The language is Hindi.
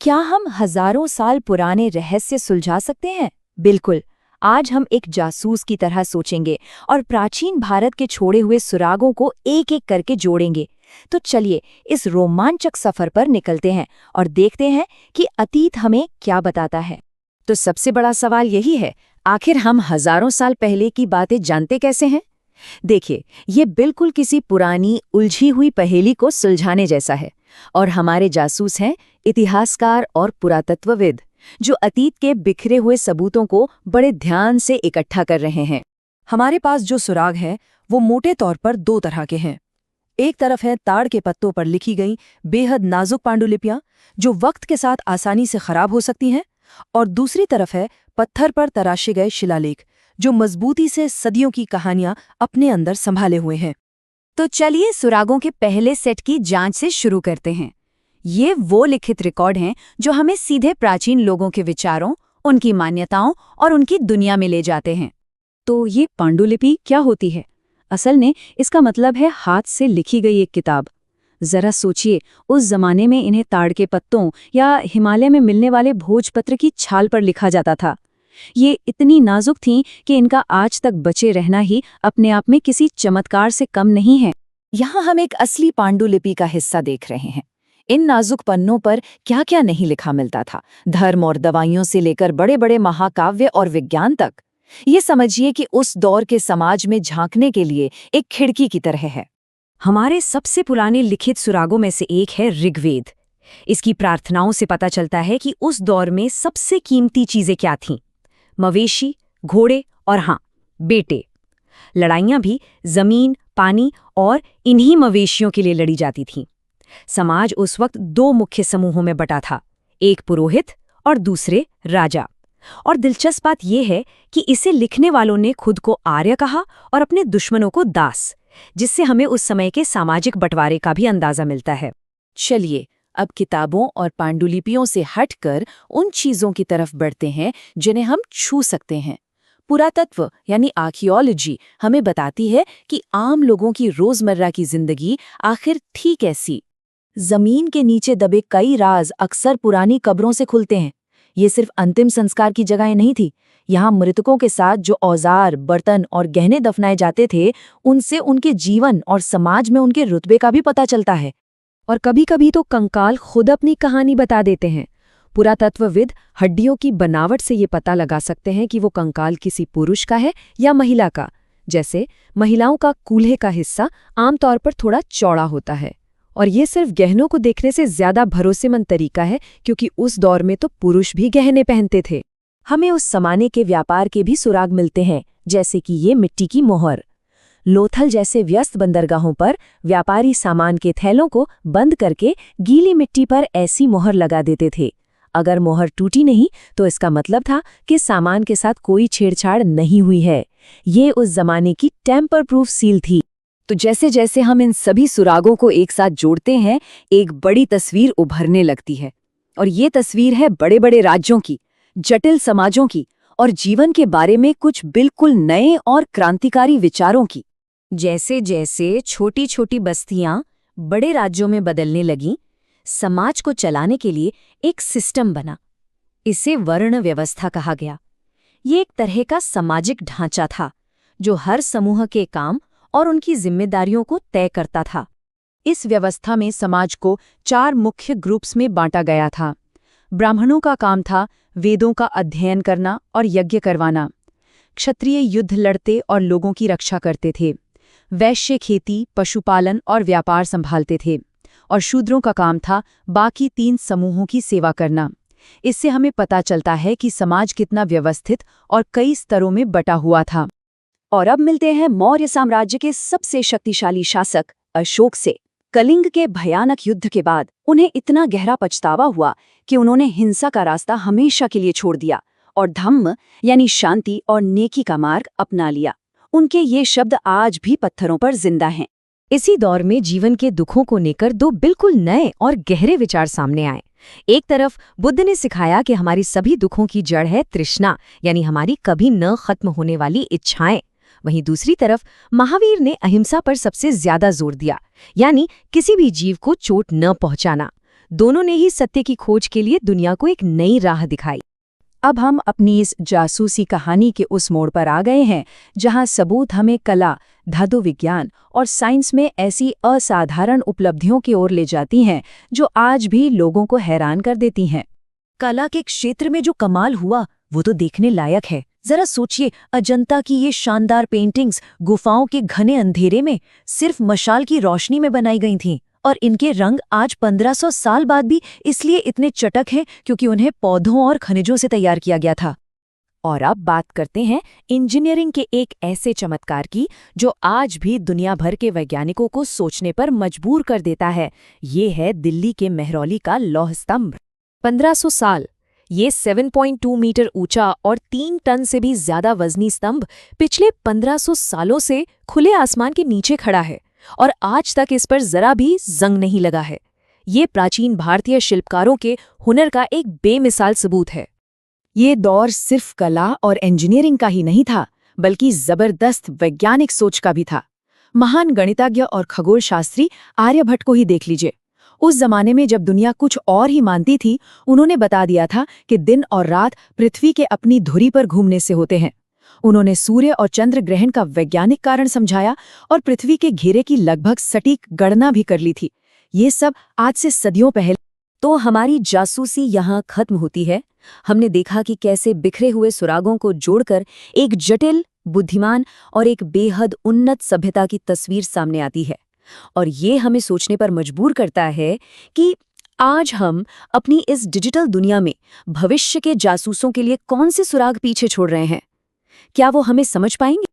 क्या हम हजारों साल पुराने रहस्य सुलझा सकते हैं? बिल्कुल। आज हम एक जासूस की तरह सोचेंगे और प्राचीन भारत के छोड़े हुए सुरागों को एक एक करके जोड़ेंगे। तो चलिए इस रोमांचक सफर पर निकलते हैं और देखते हैं कि अतीत हमें क्या बताता है। तो सबसे बड़ा सवाल यही है, आखिर हम हजारों साल पहले की बातें जानते कैसे हैं? देखिए, ये बिल्कुल किसी पुरानी उलझी हुई पहेली को सुलझाने जैसा है। और हमारे जासूस हैं इतिहासकार और पुरातत्वविद, जो अतीत के बिखरे हुए सबूतों को बड़े ध्यान से इकट्ठा कर रहे हैं। हमारे पास जो सुराग हैं वो मोटे तौर पर दो तरह के हैं। एक तरफ है ताड़ के पत्तों पर लिखी गई बेहद नाजुक पांडुलिपियां, जो वक्त के साथ आसानी से खराब हो सकती हैं, और दूसरी तरफ है पत्थर पर तराशे गए शिलालेख, जो मजबूती से सदियों की कहानियां अपने अंदर संभाले हुए हैं। तो चलिए सुरागों के पहले सेट की जांच से शुरू करते हैं। ये वो लिखित रिकॉर्ड हैं जो हमें सीधे प्राचीन लोगों के विचारों, उनकी मान्यताओं और उनकी दुनिया में ले जाते हैं। तो ये पांडुलिपि क्या होती है? असल में इसका मतलब है हाथ से लिखी गई एक किताब। जरा सोचिए, उस जमाने में इन्हें ताड़ के पत्तों या हिमालय में मिलने वाले भोजपत्र की छाल पर लिखा जाता था। ये इतनी नाजुक थीं कि इनका आज तक बचे रहना ही अपने आप में किसी चमत्कार से कम नहीं है। यहाँ हम एक असली पांडुलिपि का हिस्सा देख रहे हैं। इन नाजुक पन्नों पर क्या क्या नहीं लिखा मिलता था, धर्म और दवाइयों से लेकर बड़े बड़े महाकाव्य और विज्ञान तक। ये समझिए कि उस दौर के समाज में झांकने के लिए एक खिड़की की तरह है। हमारे सबसे पुराने लिखित सुरागों में से एक है ऋग्वेद। इसकी प्रार्थनाओं से पता चलता है कि उस दौर में सबसे कीमती चीजें क्या थीं। मवेशी, घोड़े और हाँ, बेटे। लड़ाइयां भी जमीन, पानी और इन्हीं मवेशियों के लिए लड़ी जाती थीं। समाज उस वक्त दो मुख्य समूहों में बटा था, एक पुरोहित और दूसरे राजा। और दिलचस्प बात यह है कि इसे लिखने वालों ने खुद को आर्य कहा और अपने दुश्मनों को दास, जिससे हमें उस समय के सामाजिक बंटवारे का भी अंदाजा मिलता है। चलिए अब किताबों और पांडुलिपियों से हटकर उन चीजों की तरफ बढ़ते हैं जिन्हें हम छू सकते हैं। पुरातत्व यानी आर्कियोलॉजी हमें बताती है कि आम लोगों की रोजमर्रा की जिंदगी आखिर थी कैसी। जमीन के नीचे दबे कई राज अक्सर पुरानी कब्रों से खुलते हैं। ये सिर्फ अंतिम संस्कार की जगहें नहीं थी। यहाँ मृतकों के साथ जो औजार, बर्तन और गहने दफनाए जाते थे, उनसे उनके जीवन और समाज में उनके रुतबे का भी पता चलता है। और कभी-कभी तो कंकाल खुद अपनी कहानी बता देते हैं। पुरातत्वविद हड्डियों की बनावट से ये पता लगा सकते हैं कि वो कंकाल किसी पुरुष का है या महिला का। जैसे महिलाओं का कूल्हे का हिस्सा आमतौर पर थोड़ा चौड़ा होता है। और ये सिर्फ गहनों को देखने से ज्यादा भरोसेमंद तरीका है, क्योंकि उस दौर में तो पुरुष भी गहने पहनते थे। हमें उस जमाने के व्यापार के भी सुराग मिलते हैं, जैसे कि ये मिट्टी की मोहर। लोथल जैसे व्यस्त बंदरगाहों पर व्यापारी सामान के थैलों को बंद करके गीली मिट्टी पर ऐसी मोहर लगा देते थे। अगर मोहर टूटी नहीं तो इसका मतलब था कि सामान के साथ कोई छेड़छाड़ नहीं हुई है। ये उस जमाने की टेम्पर प्रूफ सील थी। तो जैसे जैसे हम इन सभी सुरागों को एक साथ जोड़ते हैं, एक बड़ी तस्वीर उभरने लगती है। और ये तस्वीर है बड़े बड़े राज्यों की, जटिल समाजों की और जीवन के बारे में कुछ बिल्कुल नए और क्रांतिकारी विचारों की। जैसे जैसे छोटी छोटी बस्तियां बड़े राज्यों में बदलने लगीं, समाज को चलाने के लिए एक सिस्टम बना। इसे वर्ण व्यवस्था कहा गया। ये एक तरह का सामाजिक ढांचा था जो हर समूह के काम और उनकी जिम्मेदारियों को तय करता था। इस व्यवस्था में समाज को 4 मुख्य ग्रुप्स में बांटा गया था। ब्राह्मणों का काम था वेदों का अध्ययन करना और यज्ञ करवाना। क्षत्रिय युद्ध लड़ते और लोगों की रक्षा करते थे। वैश्य खेती, पशुपालन और व्यापार संभालते थे। और शूद्रों का काम था बाकी 3 समूहों की सेवा करना। इससे हमें पता चलता है कि समाज कितना व्यवस्थित और कई स्तरों में बटा हुआ था। और अब मिलते हैं मौर्य साम्राज्य के सबसे शक्तिशाली शासक अशोक से। कलिंग के भयानक युद्ध के बाद उन्हें इतना गहरा पछतावा हुआ कि उन्होंने हिंसा का रास्ता हमेशा के लिए छोड़ दिया और धम्म यानी शांति और नेकी का मार्ग अपना लिया। उनके ये शब्द आज भी पत्थरों पर जिंदा हैं। इसी दौर में जीवन के दुखों को लेकर 2 बिल्कुल नए और गहरे विचार सामने आए। एक तरफ बुद्ध ने सिखाया कि हमारी सभी दुखों की जड़ है तृष्णा, यानी हमारी कभी न खत्म होने वाली इच्छाएं। वहीं दूसरी तरफ महावीर ने अहिंसा पर सबसे ज्यादा जोर दिया, यानी किसी भी जीव को चोट न पहुंचाना। दोनों ने ही सत्य की खोज के लिए दुनिया को एक नई राह दिखाई। अब हम अपनी इस जासूसी कहानी के उस मोड़ पर आ गए हैं जहां सबूत हमें कला, धातु विज्ञान और साइंस में ऐसी असाधारण उपलब्धियों की ओर ले जाती हैं जो आज भी लोगों को हैरान कर देती हैं। कला के क्षेत्र में जो कमाल हुआ वो तो देखने लायक है। जरा सोचिए, अजंता की ये शानदार पेंटिंग्स गुफाओं के घने अंधेरे में सिर्फ मशाल की रोशनी में बनाई गई थीं, और इनके रंग आज 1500 साल बाद भी इसलिए इतने चटक हैं क्योंकि उन्हें पौधों और खनिजों से तैयार किया गया था। और अब बात करते हैं इंजीनियरिंग के एक ऐसे चमत्कार की जो आज भी दुनिया भर के वैज्ञानिकों को सोचने पर मजबूर कर देता है। ये है दिल्ली के मेहरौली का लौह स्तंभ। 1500 साल, ये 7.2 मीटर ऊंचा और 3 टन से भी ज्यादा वजनी स्तंभ पिछले 1500 सालों से खुले आसमान के नीचे खड़ा है और आज तक इस पर जरा भी जंग नहीं लगा है। ये प्राचीन भारतीय शिल्पकारों के हुनर का एक बेमिसाल सबूत है। ये दौर सिर्फ कला और इंजीनियरिंग का ही नहीं था, बल्कि जबरदस्त वैज्ञानिक सोच का भी था। महान गणितज्ञ और खगोलशास्त्री आर्यभट्ट को ही देख लीजिए। उस जमाने में जब दुनिया कुछ और ही मानती थी, उन्होंने बता दिया था कि दिन और रात पृथ्वी के अपनी धुरी पर घूमने से होते हैं। उन्होंने सूर्य और चंद्र ग्रहण का वैज्ञानिक कारण समझाया और पृथ्वी के घेरे की लगभग सटीक गणना भी कर ली थी। ये सब आज से सदियों पहले। तो हमारी जासूसी यहाँ खत्म होती है। हमने देखा कि कैसे बिखरे हुए सुरागों को जोड़कर एक जटिल, बुद्धिमान और एक बेहद उन्नत सभ्यता की तस्वीर सामने आती है। और ये हमें सोचने पर मजबूर करता है कि आज हम अपनी इस डिजिटल दुनिया में भविष्य के जासूसों के लिए कौन से सुराग पीछे छोड़ रहे हैं। क्या वो हमें समझ पाएंगे?